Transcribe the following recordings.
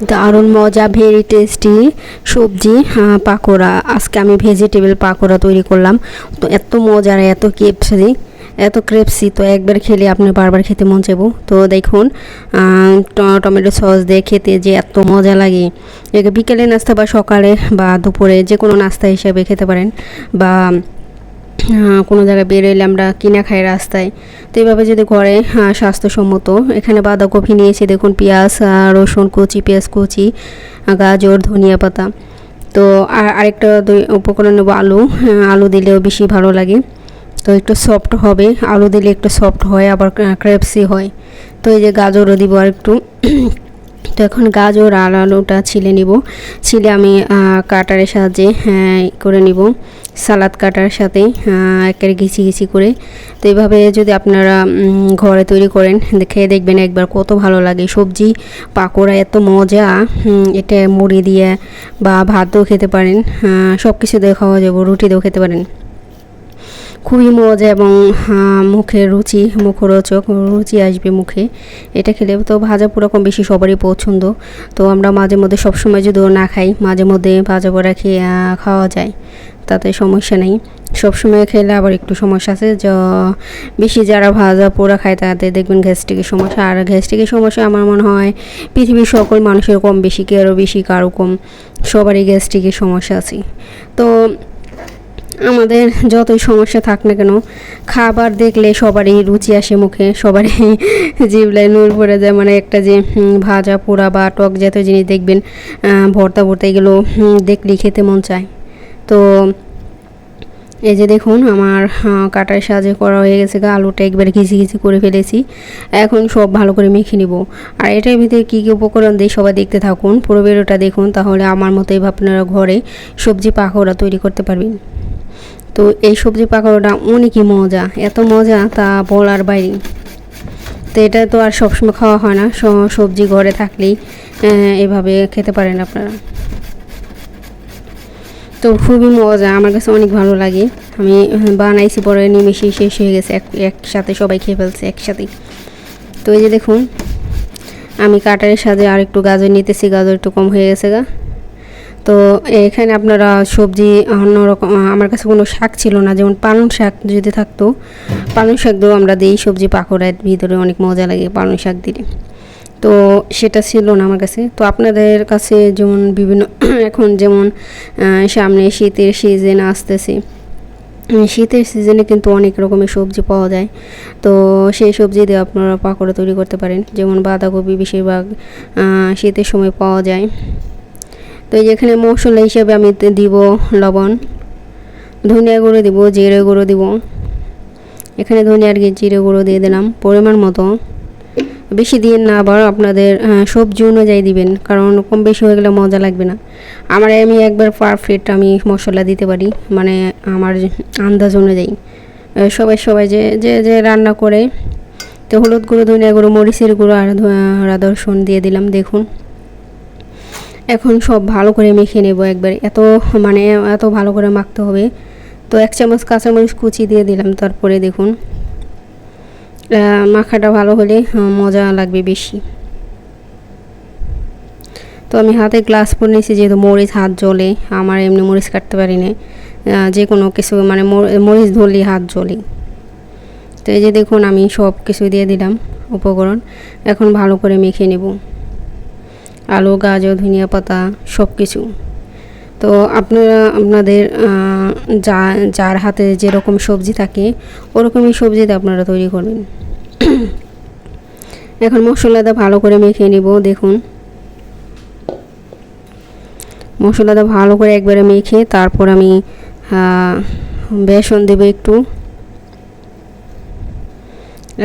দারুণ মজা, very tasty সবজি পাকোড়া। আজকে আমি ভেজিটেবল পাকোড়া তৈরি করলাম। তো এত মজার, এত ক্রেপসি, তো একবার খেলে আপনি বারবার খেতে মন চাইবো। তো দেখুন টমেটো সস দিয়ে খেতে যে এত মজা লাগে। একে বিকেলে নাস্তা বা সকালে বা দুপুরে যে কোনো নাস্তা হিসেবে খেতে পারেন, বা কোনো জায়গায় বেরোলে আমরা কিনা খাই রাস্তায়। তো এইভাবে যদি ঘরে স্বাস্থ্যসম্মত। এখানে বাঁধাকপি নিয়েছি, দেখুন পেঁয়াজ, রসুন কুচি, পেঁয়াজ কুচি, গাজর, ধনিয়া পাতা। তো আরেকটা উপকরণ নেব আলু। আলু দিলেও বেশি ভালো লাগে, তো একটু সফট হবে। আলু দিলে একটু সফট হয়, আবার ক্রেপসি হয়। তো এই যে গাজরও দিব আর একটু। তো এখন গাজর আর আলুটা ছিলে নিব। ছিলে আমি কাটারের সাহায্যে করে নিব, সালাদ কাটার সাথে একেবারে ঘিচি ঘিচি করে। তো এইভাবে যদি আপনারা ঘরে তৈরি করেন, খেয়ে দেখবেন একবার কত ভালো লাগে। সবজি পাকোড়া এত মজা। এটা মুড়ি দিয়ে বা ভাতও খেতে পারেন, সব কিছু দিয়ে খাওয়া যাবে, রুটি দিয়েও খেতে পারেন। খুবই মজা এবং মুখের মুখরোচক রুচি আসবে মুখে এটা খেলে। তো ভাজা পোড়া কম বেশি সবারই পছন্দ। তো আমরা মাঝে মধ্যে সবসময় যদিও না খাই, মাঝে মধ্যে ভাজা পোড়া খেয়ে খাওয়া যায়, তাতে সমস্যা নেই। সবসময় খেলে আবার একটু সমস্যা আছে। বেশি যারা ভাজা পোড়া খায় তাদের দেখবেন গ্যাস্ট্রিকের সমস্যা। আর গ্যাস্ট্রিকের সমস্যা আমার মনে হয় পৃথিবীর সকল মানুষের কম বেশি, কারো বেশি কারো কম, সবারই গ্যাস্ট্রিকের সমস্যা আছে। তো আমাদের যতই সমস্যা থাক না কেন, খাবার দেখলে সবারই রুচি আসে মুখে, সবারই জিভলায় নুর পড়ে যায়। মানে একটা যে ভাজা পোড়া বা টক জাতীয় জিনিস দেখবেন, ভর্তা এগুলো দেখলেই খেতে মন চায়। তো এই যে দেখুন আমার কাটার সাহায্যে করা হয়ে গেছে, আলুটা একবারে ঘিচি ঘিচি করে ফেলেছি। এখন সব ভালো করে মেখে নিব। আর এটার ভিতরে কী কী উপকরণ দিয়ে সবাই দেখতে থাকুন, পুরো ভিডিওটা দেখুন, তাহলে আমার মতোই আপনারা ঘরে সবজি পাকোড়া তৈরি করতে পারবেন। তো এই সবজি পাকোড়াটা অনেকই মজা, এত মজা তা বলার বাইরে। তো এটা তো আর সবসময় খাওয়া হয় না, সবজি ঘরে থাকলেই এভাবে খেতে পারেন আপনারা। তো খুবই মজা, আমার কাছে অনেক ভালো লাগে। আমি বানাইছি, পরে নিমেষেই শেষ হয়ে গেছে, একসাথে সবাই খেয়ে ফেলছে একসাথেই। তো এই যে দেখুন আমি কাটারের সাথে আর একটু গাজর নিতেছি, গাজর একটু কম হয়ে গেছে গা। তো এখানে আপনারা সবজি অন্যরকম, আমার কাছে কোনো শাক ছিল না, যেমন পালং শাক যদি থাকতো, পালং শাক দিয়েও আমরা দিই সবজি পাকোড়ার ভিতরে, অনেক মজা লাগে পালং শাক দিলে। তো সেটা ছিল না আমার কাছে। তো আপনাদের কাছে যেমন বিভিন্ন এখন যেমন সামনে শীতের সিজন আসতেছে, শীতের সিজনে কিন্তু অনেক রকমের সবজি পাওয়া যায়। তো সেই সবজি দিয়ে আপনারা পাকোড়া তৈরি করতে পারেন। যেমন বাঁধাকপি বেশিরভাগ শীতের সময় পাওয়া যায়। তো এখানে মশলা হিসেবে আমি দিব লবণ, ধনিয়া গুঁড়ো দিব, জিরে গুঁড়ো দিব। এখানে ধনিয়া আর জিরে গুঁড়ো দিয়ে দিলাম পরিমাণ মতো, বেশি দিয়ে না, আবার আপনাদের সবজি অনুযায়ী দিবেন, কারণ কম বেশি হয়ে গেলে মজা লাগবে না। আমি একবার পারফেক্ট আমি মশলা দিতে পারি, মানে আমার আন্দাজ অনুযায়ী। সবাই যে যে যে রান্না করে। তো হলুদ গুঁড়ো, ধনিয়া গুঁড়ো, মরিচের গুঁড়ো আর আদা রসুন দিয়ে দিলাম। দেখুন এখন সব ভালো করে মেখে নেব একবার, এত ভালো করে মাখতে হবে। তো 1 চামচ কাঁচামরিচ কুচি দিয়ে দিলাম। তারপরে দেখুন মাখাটা ভালো হলে মজা লাগবে বেশি। তো আমি হাতে গ্লাস পরে নিয়েছি, যেহেতু মরিচ হাত জ্বলে, আমার এমনি মরিচ কাটতে পারি না, যে কোনো কিছু মানে মরিচ ধরলেই হাত জ্বলে। তো এই যে দেখুন আমি সব কিছু দিয়ে দিলাম উপকরণ, এখন ভালো করে মেখে নেব, আলু, গাজর, ধনিয়া পাতা সব কিছু। তো আপনারা আপনাদের যার হাতে যেরকম সবজি থাকে ওরকমই সবজিতে আপনারা তৈরি করবেন। এখন মশলাটা ভালো করে মেখে নিব। দেখুন মশলাটা ভালো করে একবারে মেখে তারপর আমি বেসন দেব একটু।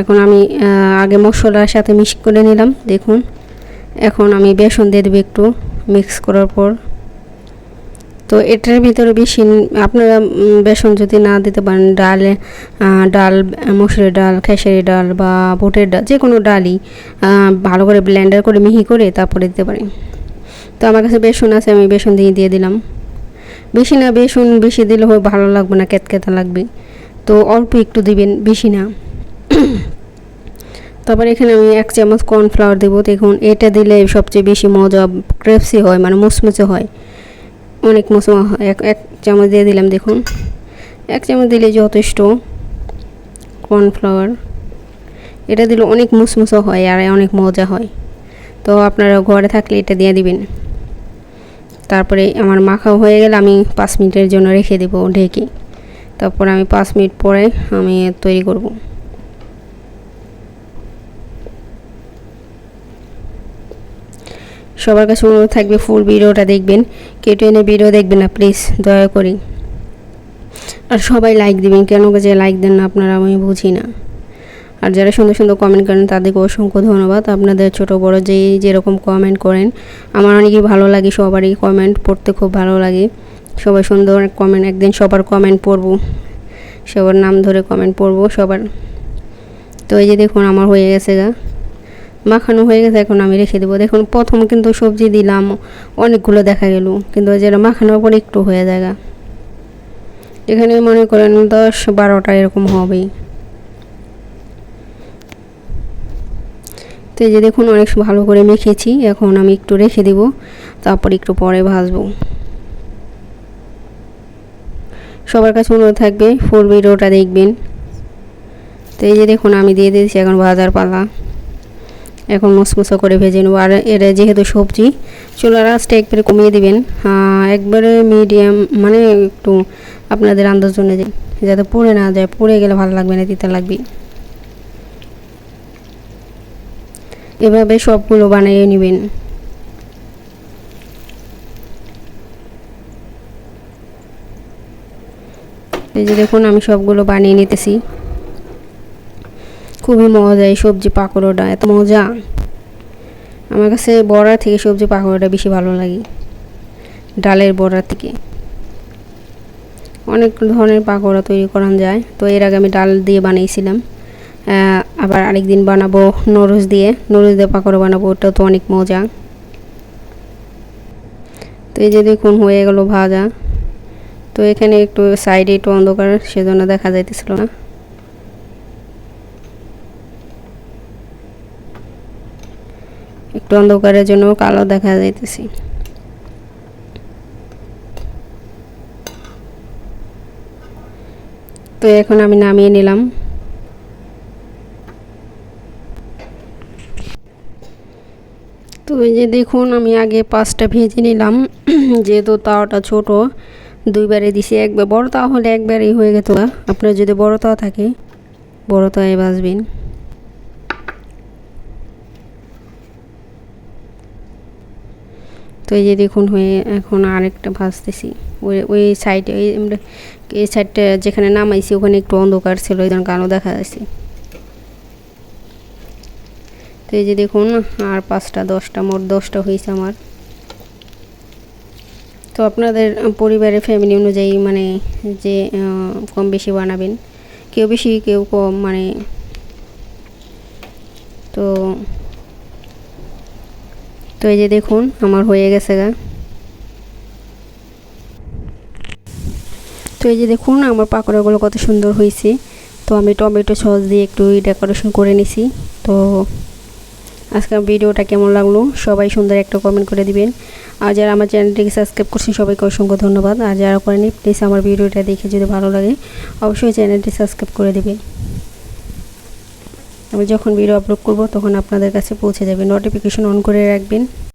এখন আমি আগে মশলার সাথে মিক্স করে নিলাম। দেখুন এখন আমি বেসন দিয়ে দেবো একটু মিক্স করার পর। তো এটার ভিতরে বেশি আপনারা বেসন যদি না দিতে পারেন, ডাল মসুরের ডাল, খেসারি ডাল বা বুটের ডাল, যে কোনো ডালই ভালো করে ব্লেন্ডার করে মিহি করে তারপরে দিতে পারেন। তো আমার কাছে বেসন আছে, আমি বেসন দিয়ে দিলাম। বেশি না, বেসন বেশি দিলে ভালো লাগবে না, কেতকেতা লাগবে। তো অল্প একটু দিবেন, বেশি না। তারপর এখানে আমি 1 চামচ কর্নফ্লাওয়ার দেবো। দেখুন এটা দিলে সবচেয়ে বেশি মজা ক্রিসপি হয়, মানে মুচমুচে হয়, অনেক মুচমুচে হয়। 1 চামচ দিয়ে দিলাম। দেখুন 1 চামচ দিলে যথেষ্ট কর্নফ্লাওয়ার। এটা দিলে অনেক মুচমুচে হয় আর অনেক মজা হয়। তো আপনারা ঘরে থাকলে এটা দিয়ে দিবেন। তারপরে আমার মাখাও হয়ে গেলে আমি 5 মিনিটের জন্য রেখে দেবো ঢেকে। তারপর আমি 5 মিনিট পরে আমি তৈরি করব। সবার কাছে অনুরোধ থাকবে ফুল ভিডিওটা দেখবেন, কেটে এনে ভিডিও দেখবেন না প্লিজ, দয়া করে। আর সবাই লাইক দিবেন, কেন যে লাইক দেন না আপনারা আমি বুঝি না। আর যারা সুন্দর সুন্দর কমেন্ট করেন তাদেরকে অসংখ্য ধন্যবাদ। আপনাদের ছোট বড় যেরকম কমেন্ট করেন আমার অনেকই ভালো লাগে, সবারই কমেন্ট পড়তে খুব ভালো লাগে। সবাই সুন্দর কমেন্ট, একদিন সবার কমেন্ট পড়ব, সবার নাম ধরে কমেন্ট পড়ব সবার। তো এই যে দেখুন আমার হয়ে গেছে মাখানো হয়ে গেছে, এখন আমি রেখে দেবো। দেখুন প্রথম কিন্তু সবজি দিলাম অনেকগুলো দেখা গেল, কিন্তু যেটা মাখানোর পর একটু হয়ে যায়। এখানে মনে করেন 10-12টা এরকম হবেই। তো এই যে দেখুন অনেক ভালো করে মেখেছি, এখন আমি একটু রেখে দেব, তারপর একটু পরে ভাজবো। সবার কাছে অনুরোধ থাকবে ফুল ভিডিওটা দেখবেন। তো এই যে দেখুন আমি দিয়ে দিয়েছি এখন ভাজার পালা। এখন মুসমুসো করে ভেজে নেব। আর এটা যেহেতু সবজি, চুলার আঁচটা একবারে কমিয়ে দিবেন, একবারে মিডিয়াম, মানে একটু আপনাদের আন্দাজ অনুযায়ী, যাতে পুড়ে না যায়। পুড়ে গেলে ভালো লাগবে না, তিতা লাগবে। এভাবে সবগুলো বানিয়ে নেবেন। এই যে দেখুন আমি সবগুলো বানিয়ে নিতেছি। খুবই মজা এই সবজি পাকোড়াটা, এত মজা। আমার কাছে বড়া থেকে সবজি পাকোড়াটা বেশি ভালো লাগে, ডালের বড়া থেকে। অনেক ধরনের পাকোড়া তৈরি করা যায়। তো এর আগে আমি ডাল দিয়ে বানিয়েছিলাম, আবার আরেকদিন বানাবো নুডলস দিয়ে পাকোড়া বানাবো, ওটা তো অনেক মজা। তো এই যে দেখুন হয়ে গেল ভাজা। তো এখানে একটু সাইডে একটু অন্ধকার, সেজন্য দেখা যাইতেছিল না। একটু অন্ধকারের জন্য কালো দেখা যাইতেছে। তো এখন আমি নামিয়ে নিলাম। তো এই যে দেখুন আমি আগে 5টা ভেজে নিলাম, যেহেতু তাওয়াটা ছোট, 2বারে দিছি। একবার বড় তাওয়া হলে একবারেই হয়ে যেত। আপনার যদি বড় তাওয়া থাকে বড় তাওয়ায় ভাজবেন। তো এই যে দেখুন হয়ে, এখন আরেকটা ভাজতেছি। ওই সাইডে, এই সাইডটা যেখানে নামাইছি ওখানে একটু অন্ধকার ছিল, এই জন্য কালো দেখা যাচ্ছে। তো এই যে দেখুন আর 5টা 10টা, মোট 10টা হয়েছে আমার। তো আপনাদের পরিবারের ফ্যামিলি অনুযায়ী মানে যে কম বেশি বানাবেন, কেউ বেশি কেউ কম, মানে। তো তো এই যে দেখুন আমার হয়ে গেছে তো এই যে দেখুন আমার পাকোড়াগুলো কত সুন্দর হয়েছে। তো আমি টমেটো সস দিয়ে একটু ডেকোরেশন করে নিছি। তো আজকের ভিডিওটা কেমন লাগলো সবাই সুন্দর একটা কমেন্ট করে দিবেন। আর যারা আমার চ্যানেলটিকে সাবস্ক্রাইব করছেন সবাইকে অসংখ্য ধন্যবাদ। আর যারা করেনি প্লিজ আমার ভিডিওটা দেখে যদি ভালো লাগে অবশ্যই চ্যানেলটি সাবস্ক্রাইব করে দিবেন। আমি যখন ভিডিও আপলোড করব তখন আপনাদের কাছে পৌঁছে যাবে। নোটিফিকেশন অন করে রাখবেন।